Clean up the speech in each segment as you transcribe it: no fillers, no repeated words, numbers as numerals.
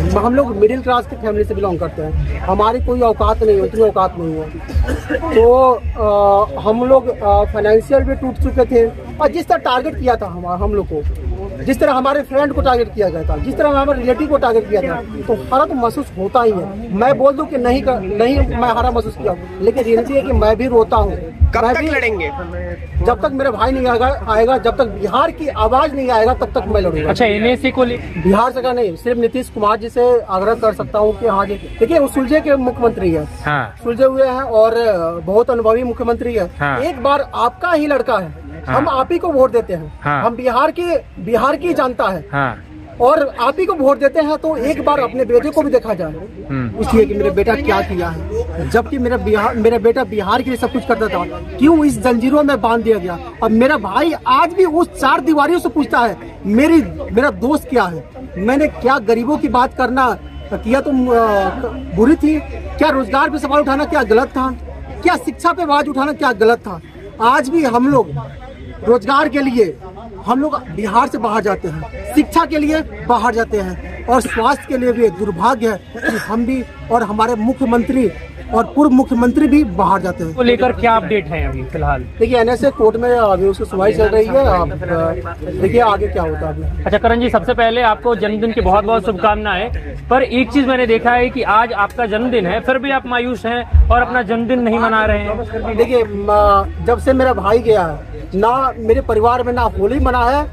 हम लोग middle class की फैमिली से बिलोंग करते हैं, हमारी कोई औकात नहीं है, उतनी औकात नहीं है। तो हम लोग फाइनेंशियल भी टूट चुके थे, और जिस तरह टारगेट किया था हम लोग को, जिस तरह हमारे फ्रेंड को टारगेट किया गया था, जिस तरह हमारे रिलेटिव को टारगेट किया था, तो हरा तो महसूस होता ही है। मैं बोल दूं कि नहीं मैं हरा महसूस किया, लेकिन रियलिटी है कि मैं भी रोता हूँ। कब तक लड़ेंगे? जब तक मेरा भाई नहीं आएगा, जब तक बिहार की आवाज नहीं आएगा, तब तक मैं लड़ूंगा। अच्छा, एनएसी को बिहार सरकार नहीं, सिर्फ नीतीश कुमार जी से आग्रह कर सकता हूँ कि हाँ जी, देखिए वो सुलझे के मुख्यमंत्री है, हाँ। सुलझे हुए हैं और बहुत अनुभवी मुख्यमंत्री है। हाँ। एक बार आपका ही लड़का है, हाँ। हम आप ही को वोट देते हैं, हाँ। हम बिहार की जनता है, हाँ। और आप ही को वोट देते हैं, तो एक बार अपने बेटे को भी देखा जाए, इसलिए कि मेरे बेटा क्या किया है। जबकि मेरा बेटा बिहार के लिए सब कुछ करता था, क्यों इस जंजीरों में बांध दिया गया। और मेरा भाई आज भी उस 4 दीवारियों से पूछता है मेरा दोस्त क्या है, मैंने क्या गरीबों की बात करना किया तो बुरी थी, क्या रोजगार पे सवाल उठाना क्या गलत था, क्या शिक्षा पे आवाज उठाना क्या गलत था। आज भी हम लोग रोजगार के लिए हम लोग बिहार से बाहर जाते हैं, शिक्षा के लिए बाहर जाते हैं, और स्वास्थ्य के लिए भी दुर्भाग्य है कि हम भी और हमारे मुख्यमंत्री और पूर्व मुख्यमंत्री भी बाहर जाते हैं। को लेकर क्या अपडेट है अभी फिलहाल? देखिए एनएसए कोर्ट में अभी उसकी सुनवाई चल रही है, आप देखिए आगे क्या होता है अभी। अच्छा करण जी, सबसे पहले आपको जन्मदिन की बहुत बहुत शुभकामनाएं। पर एक चीज मैंने देखा है कि आज आपका जन्मदिन है, फिर भी आप मायूस हैं और अपना जन्मदिन नहीं मना रहे हैं। देखिए जब से मेरा भाई गया है, ना मेरे परिवार में ना होली मना है,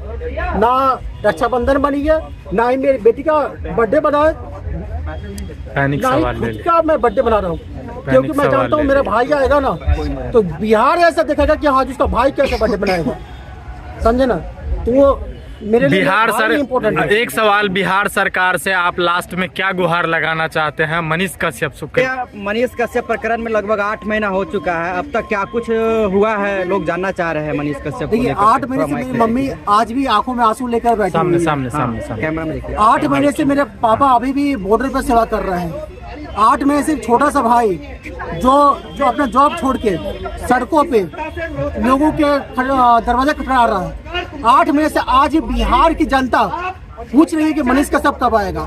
ना रक्षाबंधन बनी है, ना ही मेरी बेटी का बर्थडे बना है, ना ही खुद का मैं बर्थडे बना रहा हूँ, क्योंकि मैं जानता हूँ मेरा भाई आएगा ना, तो बिहार ऐसा देखेगा कि हाँ उसका भाई कैसे बर्थडे बनाएगा, समझे ना। तो वो मेरे लिए बिहार सर, इम्पोर्टेंट। एक सवाल बिहार सरकार से, आप लास्ट में क्या गुहार लगाना चाहते हैं? मनीष कश्यप प्रकरण में लगभग 8 महीना हो चुका है, अब तक क्या कुछ हुआ है, लोग जानना चाह रहे हैं मनीष कश्यप। देखिए 8 महीने से मेरी मम्मी आज भी आंखों में आंसू लेकर बैठी हुई है। सामने कैमरा में देखिए। 8 महीने से मेरे पापा अभी भी बॉर्डर पर सेवा कर रहे हैं। 8 महीने से छोटा सा भाई जो अपना जॉब छोड़ के सड़कों पे लोगों के दरवाजा खटखटा रहा है। 8 महीने से आज बिहार की जनता पूछ रही है कि मनीष कश्यप कब आएगा।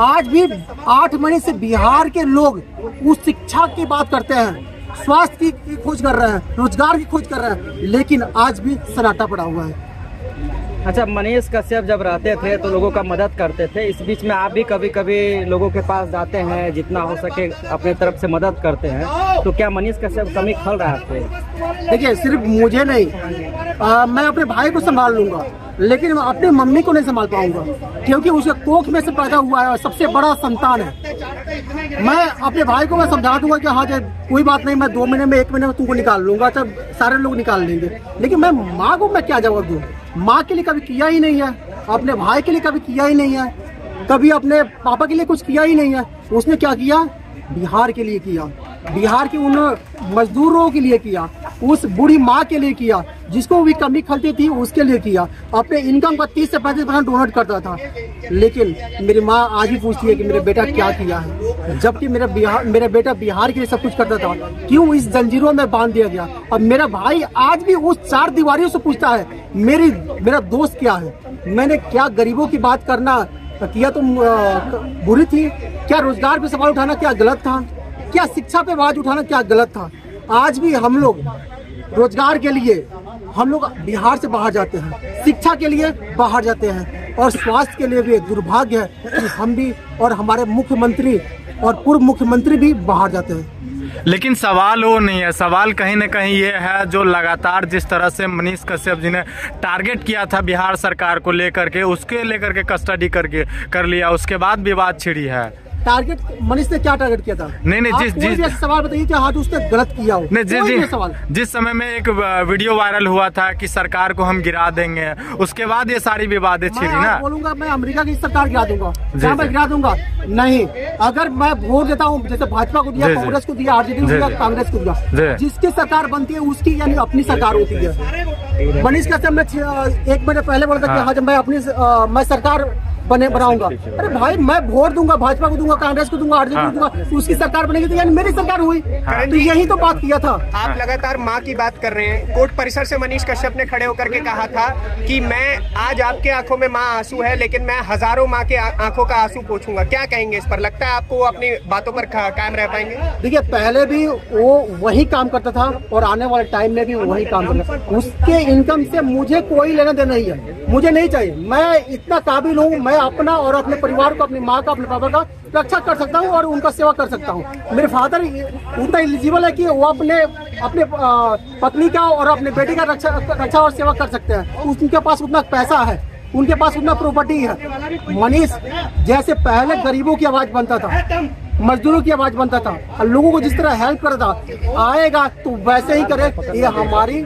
आज भी 8 महीने से बिहार के लोग उस शिक्षा की बात करते हैं, स्वास्थ्य की खोज कर रहे हैं, रोजगार की खोज कर रहे हैं, लेकिन आज भी सन्नाटा पड़ा हुआ है। अच्छा, मनीष कश्यप जब रहते थे तो लोगों का मदद करते थे, इस बीच में आप भी कभी कभी लोगों के पास जाते हैं, जितना हो सके अपने तरफ से मदद करते हैं, तो क्या मनीष कश्यप कमी खल रहा है? देखिए सिर्फ मुझे नहीं, मैं अपने भाई को संभाल लूंगा, लेकिन मैं अपनी मम्मी को नहीं संभाल पाऊंगा, क्योंकि उसके कोख में से पैदा हुआ है और सबसे बड़ा संतान है। मैं अपने भाई को मैं समझा दूंगा कि हाँ कोई बात नहीं, मैं 2 महीने में 1 महीने में तुमको निकाल लूंगा, तब सारे लोग निकाल लेंगे, लेकिन मैं माँ को मैं क्या जवाब दूँ? माँ के लिए कभी किया ही नहीं है, अपने भाई के लिए कभी किया ही नहीं है, कभी अपने पापा के लिए कुछ किया ही नहीं है। उसने क्या किया? बिहार के लिए किया, बिहार के उन मजदूरों के लिए किया, उस बूढ़ी माँ के लिए किया, जिसको भी कमी खलती थी उसके लिए किया। अपने इनकम का 30 से 35% डोनेट करता था, लेकिन मेरी माँ आज भी पूछती है कि मेरे बेटा क्या किया है। जबकि मेरा बेटा बिहार के लिए सब कुछ करता था, क्यों इस जंजीरों में बांध दिया गया। और मेरा भाई आज भी उस 4 दीवारियों से पूछता है मेरा दोस्त क्या है, मैंने क्या गरीबों की बात करना किया तो बुरी थी, क्या रोजगार पे सवाल उठाना क्या गलत था, क्या शिक्षा पे आवाज उठाना क्या गलत था। आज भी हम लोग रोजगार के लिए हम लोग बिहार से बाहर जाते हैं, शिक्षा के लिए बाहर जाते हैं, और स्वास्थ्य के लिए भी दुर्भाग्य है कि हम भी और हमारे मुख्यमंत्री और पूर्व मुख्यमंत्री भी बाहर जाते हैं। लेकिन सवाल वो नहीं है, सवाल कहीं न कहीं ये है, जो लगातार जिस तरह से मनीष कश्यप जी ने टारगेट किया था बिहार सरकार को लेकर के, उसके लेकर के कस्टडी कर लिया, उसके बाद विवाद छिड़ी है। टारगेट मनीष ने क्या टारगेट किया था? नहीं, जिस सवाल बताइए कि हाँ उसने गलत किया हो। नहीं, जिस समय में एक वीडियो वायरल हुआ था कि सरकार को हम गिरा देंगे, उसके बाद ये सारी विवादें छिड़ी ना। बोलूंगा मैं अमेरिका की सरकार गिरा दूंगा, क्या मैं गिरा दूंगा? नहीं, अगर मैं वोट देता हूँ, जैसे भाजपा को दिया, कांग्रेस को दिया, आरजेडी को दिया, कांग्रेस को दिया, जिसकी सरकार बनती है उसकी यानी अपनी सरकार होती है। मनीष कश्यप मैं 1 महीने पहले बोला था कि हाँ जब मैं सरकार बनाऊंगा। अरे भाई मैं वोट दूंगा, भाजपा को दूंगा, कांग्रेस को दूंगा, आरजेडी को दूंगा, उसकी सरकार बनेगी तो यानी मेरी सरकार हुई। तो यही तो बात किया था। आप लगातार माँ की बात कर रहे हैं। कोर्ट परिसर से मनीष कश्यप ने खड़े होकर के कहा था कि मैं आज आपके आंखों में माँ आंसू है, लेकिन मैं हजारों माँ के आंखों का आंसू पोंछूंगा। क्या कहेंगे इस पर? लगता है आपको अपनी बातों पर कायम रह पाएंगे? देखिए, पहले भी वो वही काम करता था और आने वाले टाइम में भी वही काम करता। उसके इनकम से मुझे कोई लेना देना नहीं है, मुझे नहीं चाहिए। मैं इतना काबिल हूँ, मैं अपना और अपने परिवार को, अपनी माँ का, अपने पापा का रक्षा कर सकता हूँ और उनका सेवा कर सकता हूँ। मेरे फादर उतना एलिजिबल है कि वो अपने पत्नी का और अपने बेटी का रक्षा और सेवा कर सकते हैं। उनके पास उतना पैसा है, उनके पास उतना प्रॉपर्टी है। मनीष जैसे पहले गरीबों की आवाज बनता था, मजदूरों की आवाज बनता था और लोगों को जिस तरह हेल्प करता आएगा तो वैसे ही करे। ये हमारी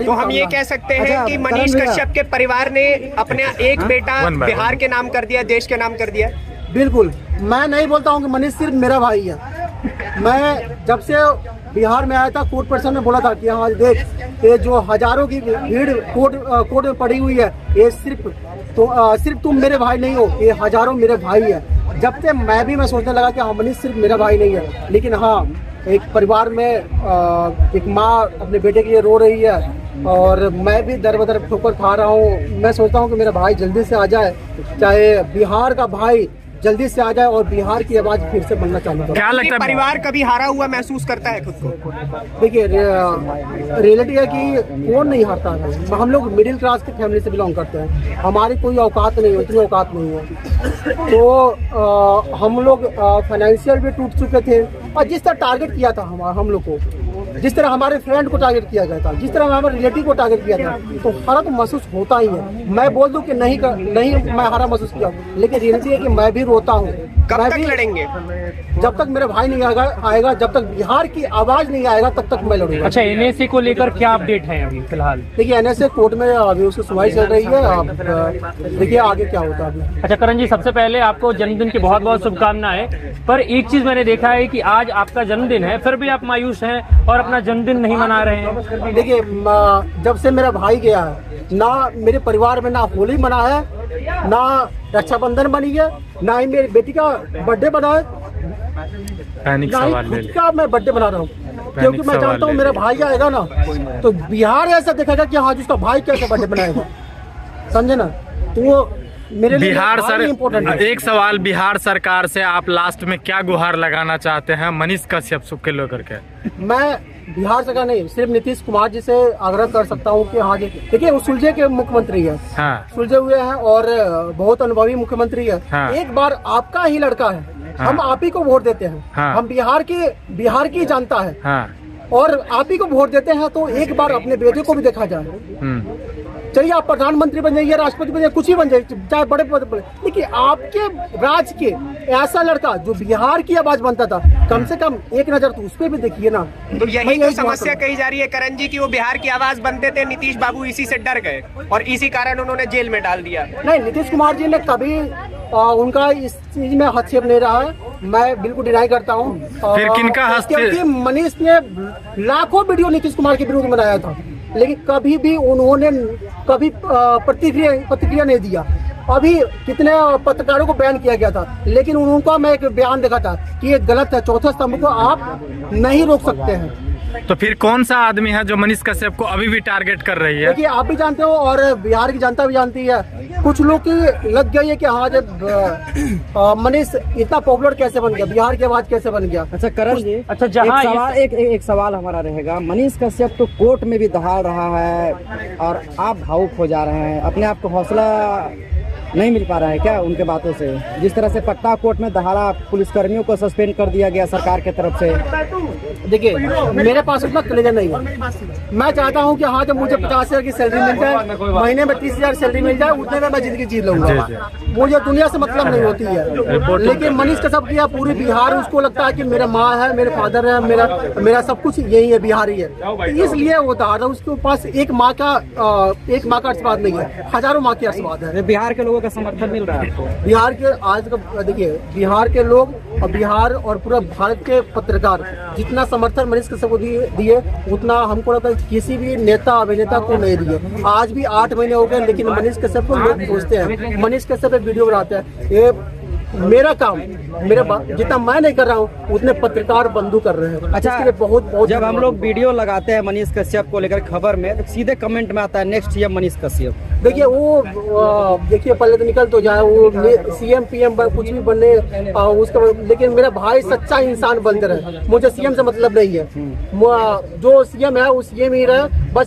तो हम ये कह सकते हैं कि मनीष कश्यप के परिवार ने अपना एक बेटा बिहार के नाम कर दिया, देश के नाम कर दिया। बिल्कुल, मैं नहीं बोलता हूँ कि मनीष सिर्फ मेरा भाई है। मैं जब से बिहार में आया था, कोर्ट पर्सन ने बोला था कि हाँ देख, ये जो हजारों की भीड़ कोर्ट में पड़ी हुई है, ये सिर्फ तुम मेरे भाई नहीं हो, ये हजारों मेरे भाई है। जब से मैं सोचने लगा कि हाँ मनीष सिर्फ मेरा भाई नहीं है, लेकिन हाँ एक परिवार में एक माँ अपने बेटे के लिए रो रही है और मैं भी दर बदर ठोकर खा रहा हूँ। मैं सोचता हूँ कि मेरा भाई जल्दी से आ जाए, चाहे बिहार का भाई जल्दी से आ जाए और बिहार की आवाज फिर से बनना चालू करे। क्या लगता है परिवार कभी हारा हुआ महसूस करता है खुद को? देखिए, रियलिटी है कि कौन नहीं हारता है। हम लोग मिडिल क्लास की फैमिली से बिलोंग करते हैं, हमारी कोई औकात नहीं है, इतनी औकात नहीं है। तो हम लोग फाइनेंशियल भी टूट चुके थे और जिस तरह टारगेट किया था हम लोग को, जिस तरह हमारे फ्रेंड को टारगेट किया गया था, जिस तरह हमारे रिलेटिव को टारगेट किया था, तो हारा तो महसूस होता ही है। मैं बोल दूं कि नहीं मैं हारा महसूस किया, लेकिन रियलिटी है कि मैं भी रोता हूँ। कब तक लड़ेंगे? जब तक मेरा भाई नहीं आएगा, जब तक बिहार की आवाज नहीं आएगा, तब तक मैं लड़ूंगा। अच्छा, एनएसए को लेकर क्या अपडेट है अभी फिलहाल? देखिए, एनएसए कोर्ट में अभी उसकी सुनवाई चल रही है, आप देखिए आगे क्या होता है अभी। अच्छा करण जी, सबसे पहले आपको जन्मदिन की बहुत बहुत शुभकामनाएं। पर एक चीज मैंने देखा है कि आज आपका जन्मदिन है, फिर भी आप मायूस हैं और अपना जन्मदिन नहीं मना रहे हैं। देखिए, जब से मेरा भाई गया है, ना मेरे परिवार में ना होली मना है, ना रक्षाबंधन बनी है, ना ही मेरी बेटी का बर्थडे बना है, ना ही खुद का मैं बर्थडे बना रहा हूँ। क्योंकि मैं जानता हूँ मेरा भाई आएगा ना तो बिहार ऐसा देखेगा कि हाँ जिसका भाई कैसे बर्थडे बनाएगा, समझे ना। तो मेरे लिए बिहार सर, इम्पोर्टेंट है। एक सवाल बिहार सरकार से आप लास्ट में क्या गुहार लगाना चाहते हैं मनीष कश्यप को लेकर के? मैं बिहार सरकार नहीं, सिर्फ नीतीश कुमार जी से आग्रह कर सकता हूँ कि हाँ जी, देखिए वो सुलझे के मुख्यमंत्री है, हाँ। सुलझे हुए हैं और बहुत अनुभवी मुख्यमंत्री है, हाँ। एक बार आपका ही लड़का है, हाँ। हम आप ही को वोट देते हैं, हाँ। हम बिहार की जनता है, हाँ। और आप ही को वोट देते हैं, तो एक बार अपने बेटे को भी देखा जाए। चलिए आप प्रधानमंत्री बन जाइए, राष्ट्रपति बन जाइए, कुछ ही बन जाइए, चाहे बड़े पद पर। देखिए आपके राज के ऐसा लड़का जो बिहार की आवाज बनता था, कम से कम एक नजर तो उस पर भी देखिए ना। तो यही तो समस्या कही जा रही है करण जी की वो बिहार की आवाज बनते थे, नीतीश बाबू इसी से डर गए और इसी कारण उन्होंने जेल में डाल दिया। नहीं, नीतीश कुमार जी ने कभी उनका इस चीज में हस्तक्षेप नहीं रहा है, मैं बिल्कुल डिनाई करता हूँ। फिर किनका हस्तक्षेप? क्योंकि मनीष ने लाखों वीडियो नीतीश कुमार के विरुद्ध बनाया था, लेकिन कभी भी उन्होंने प्रतिक्रिया नहीं दिया। अभी कितने पत्रकारों को बैन किया गया था, लेकिन उनका मैं एक बयान देखा था कि ये गलत है, चौथे स्तंभ को आप नहीं रोक सकते हैं। तो फिर कौन सा आदमी है जो मनीष कश्यप को अभी भी टारगेट कर रही है? देखिए आप भी जानते हो और बिहार की जनता भी जानती है, कुछ लोग की लग गई है कि हाँ जब मनीष इतना पॉपुलर कैसे बन गया, बिहार की आवाज कैसे बन गया। अच्छा करण जी, अच्छा जहाँ एक सवाल हमारा रहेगा, मनीष कश्यप तो कोर्ट में भी दहाड़ रहा है और आप भावुक हो जा रहे हैं, अपने आप को हौसला नहीं मिल पा रहा है क्या उनके बातों से? जिस तरह से पटना कोर्ट में दहाड़ा पुलिसकर्मियों को सस्पेंड कर दिया गया सरकार की तरफ से। देखिए मेरे पास उतना कलेजा नहीं है, मैं चाहता हूं कि हाँ जब मुझे 50,000 की सैलरी मिल जाए, महीने में 30,000 सैलरी मिल जाए, उतने में मैं जिंदगी जी लूंगा। मुझे दुनिया से मतलब नहीं होती है। लेकिन मनीष कश्यप किया पूरी बिहार, उसको लगता है कि मेरा माँ है, मेरे फादर है, मेरा सब कुछ यही है, बिहारी है, इसलिए वो दहाड़ा। उसके पास एक माँ का आशीर्वाद नहीं है, हजारों माँ के आशीर्वाद है। बिहार के लोगों का समर्थन मिल रहा है आपको? बिहार के आज का देखिए, बिहार के लोग और बिहार और पूरा भारत के पत्रकार जितना समर्थन मनीष कश्यप को दिए उतना हमको लगता है किसी भी नेता अभिनेता को नहीं दिए। आज भी 8 महीने हो गए, लेकिन मनीष कश्यप को लोग पूछते हैं, मनीष कश्यप पे वीडियो बनाते हैं। ये मेरा काम जितना मैं नहीं कर रहा हूँ उतने पत्रकार बंधु कर रहे हैं। अच्छा, इसके लिए बहुत जब हम लोग वीडियो लगाते हैं मनीष कश्यप को लेकर खबर में, तो सीधे कमेंट में आता है नेक्स्ट सीएम मनीष कश्यप। देखिए वो देखिए पहले तो निकल तो जाए, वो सीएम पीएम कुछ भी बनने उसका, लेकिन मेरा भाई सच्चा इंसान बनते रहे। मुझे सीएम से मतलब नहीं है, जो सीएम है वो सीएम ही रहे बस।